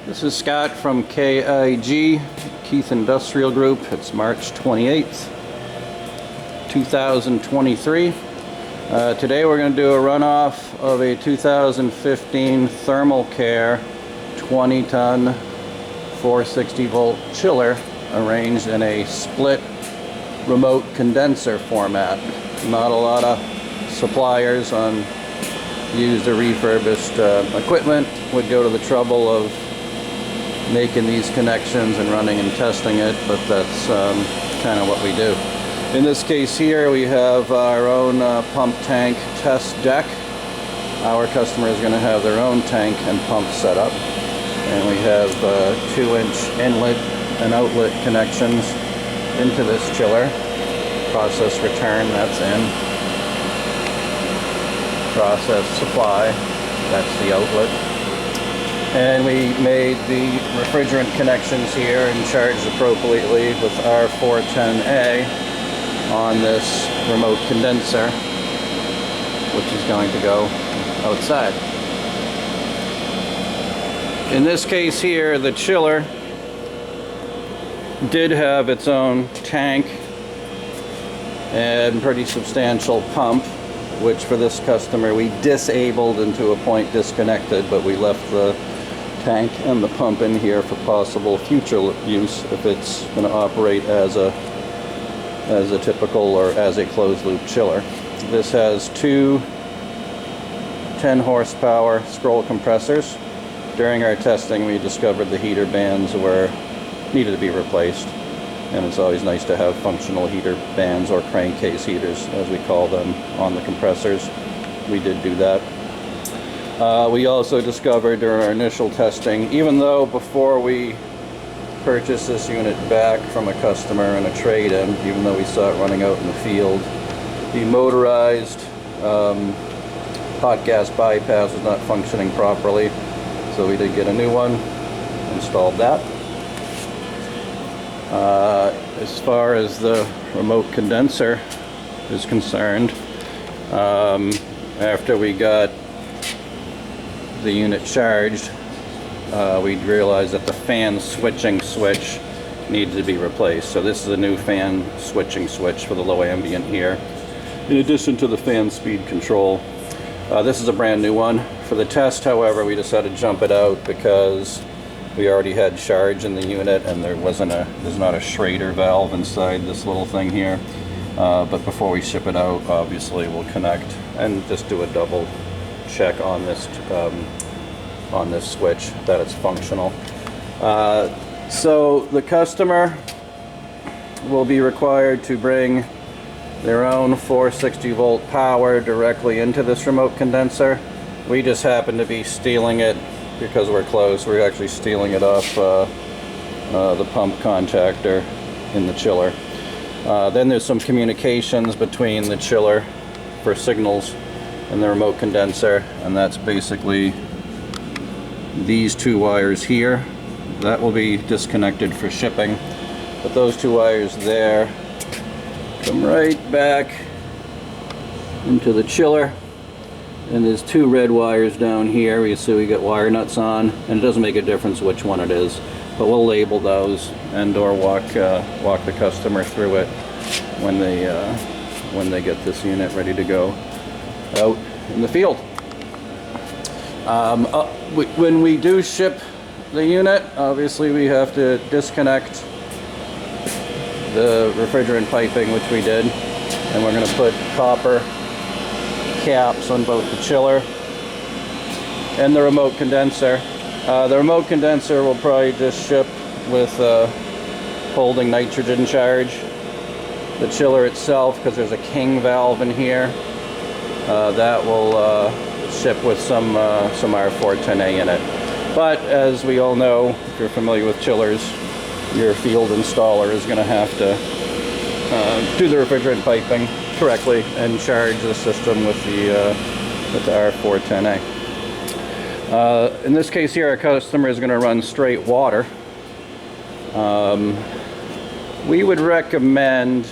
This is Scott from KIG, Keith Industrial Group. It's March 28th, 2023. Today we're going to do a runoff of a 2015 Thermal Care 20-ton 460-volt chiller arranged in a split remote condenser format. Not a lot of suppliers on used or refurbished equipment would go to the trouble of making these connections and running and testing it, but that's kind of what we do. In this case here, we have our own pump tank test deck. Our customer is going to have their own tank and pump setup, and we have 2-inch inlet and outlet connections into this chiller. Process return, that's in. Process supply, that's the outlet. And we made the refrigerant connections here and charged appropriately with R410A on this remote condenser, which is going to go outside. In this case here, the chiller did have its own tank and pretty substantial pump, which for this customer we disabled and to a point disconnected, but we left the tank and the pump in here for possible future use if it's going to operate as a typical or as a closed loop chiller. This has two 10 horsepower scroll compressors. During our testing we discovered the heater bands needed to be replaced, and it's always nice to have functional heater bands, or crankcase heaters as we call them, on the compressors. We did do that. We also discovered during our initial testing, even though before we purchased this unit back from a customer in a trade-in, even though we saw it running out in the field, the motorized hot gas bypass was not functioning properly, so we did get a new one, installed that. As far as the remote condenser is concerned, after we got the unit charged, we realized that the fan switching switch needed to be replaced. So this is a new fan switching switch for the low ambient here, in addition to the fan speed control. This is a brand new one. For the test, however, we decided to jump it out because we already had charge in the unit, and there's not a Schrader valve inside this little thing here. But before we ship it out, obviously we'll connect and just do a double check on this switch that it's functional. So the customer will be required to bring their own 460 volt power directly into this remote condenser. We just happen to be stealing it because we're close. We're actually stealing it off the pump contactor in the chiller. Then there's some communications between the chiller for signals and the remote condenser, and that's basically these two wires here. That will be disconnected for shipping, but those two wires there come right back into the chiller, and there's two red wires down here. You see we got wire nuts on, and it doesn't make a difference which one it is, but we'll label those and or walk the customer through it when they get this unit ready to go out in the field. When we do ship the unit, obviously we have to disconnect the refrigerant piping, which we did, and we're going to put copper caps on both the chiller and the remote condenser. The remote condenser will probably just ship with holding nitrogen charge. The chiller itself, because there's a KIG valve in here, that will ship with some R410A in it. But as we all know, if you're familiar with chillers, your field installer is going to have to do the refrigerant piping correctly and charge the system with the R410A. In this case here, our customer is going to run straight water. We would recommend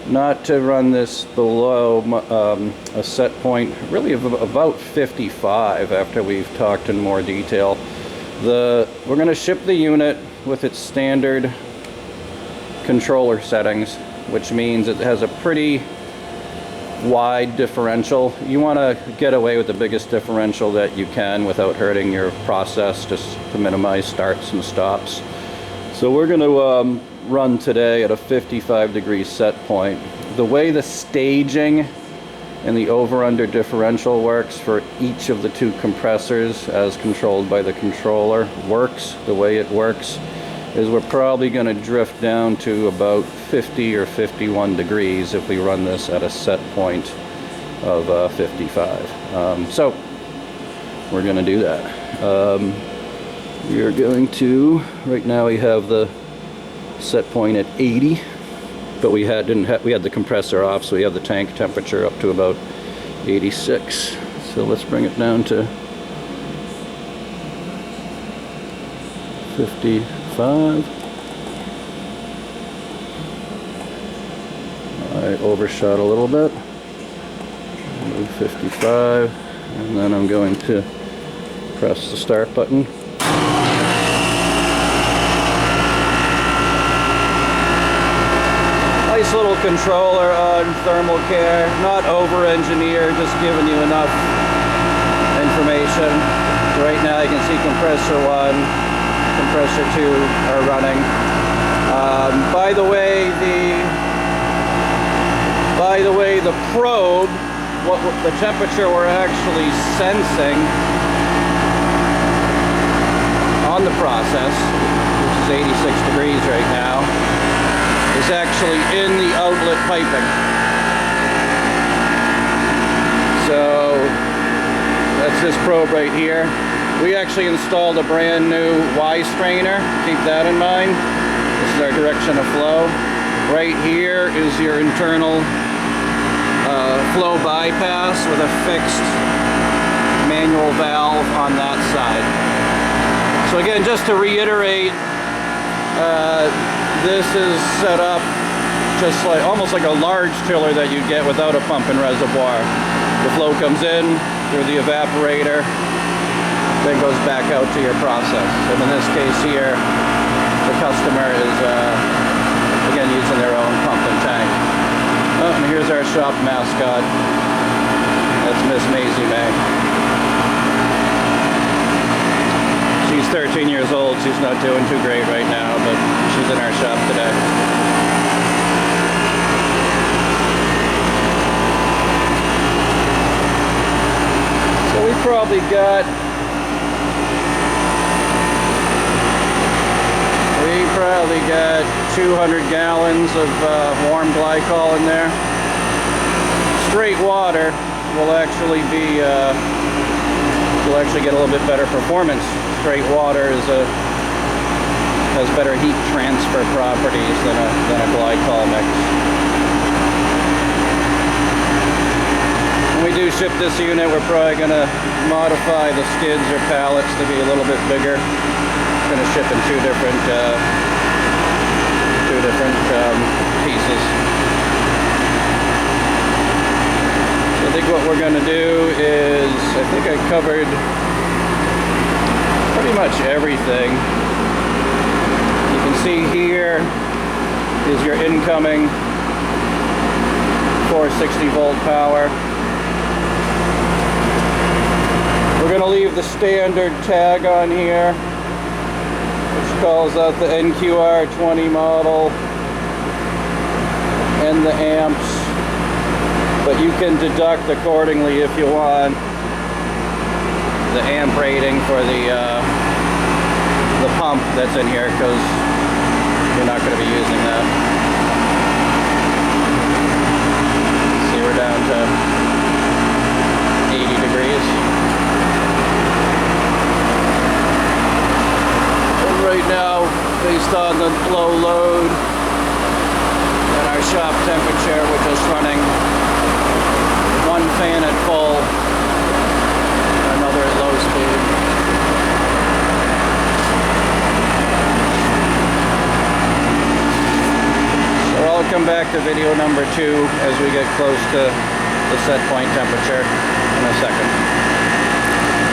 not to run this below a set point really of about 55 after we've talked in more detail. We're going to ship the unit with its standard controller settings, which means it has a pretty wide differential. You want to get away with the biggest differential that you can without hurting your process, just to minimize starts and stops. So we're going to run today at a 55-degree set point. The way the staging and the over-under differential works for each of the two compressors, as controlled by the controller, the way it works is we're probably going to drift down to about 50 or 51 degrees if we run this at a set point of 55. So we're going to do that. We are going to, right now we have the set point at 80, but we had the compressor off, so we have the tank temperature up to about 86. So let's bring it down to 55. I overshot a little bit. Move 55, and then I'm going to press the start button. Nice little controller on thermal care, not over-engineered, just giving you enough information. Right now you can see compressor 1, compressor 2 are running. By the way, the probe, the temperature we're actually sensing on the process, which is 86 degrees right now, is actually in the outlet piping. So that's this probe right here. We actually installed a brand new Y strainer. Keep that in mind. This is our direction of flow. Right here is your internal flow bypass with a fixed manual valve on that side. So again, just to reiterate, this is set up just like almost like a large chiller that you get without a pump and reservoir. The flow comes in through the evaporator, then goes back out to your process. And in this case here, the customer is again using their own pump and tank. Oh, and here's our shop mascot. That's Miss Maisie May. She's 13 years old. She's not doing too great right now, but she's in our shop today. So we probably got 200 gallons of warm glycol in there. Straight water will actually be you'll actually get a little bit better performance. Straight water has better heat transfer properties than a glycol mix. When we do ship this unit, we're probably going to modify the skids or pallets to be a little bit bigger. It's going to ship in two different pieces. So I think what we're going to do is, I think I covered pretty much everything. You can see here is your incoming 460 volt power. We're going to leave the standard tag on here, which calls out the NQR20 model and the amps, but you can deduct accordingly if you want the amp rating for the pump that's in here, because you're not going to be using that. See, we're down to 80 degrees. And right now, based on the low load and our shop temperature, we're just running one fan at full, another at low speed. So I'll come back to video number 2 as we get close to the set point temperature in a second.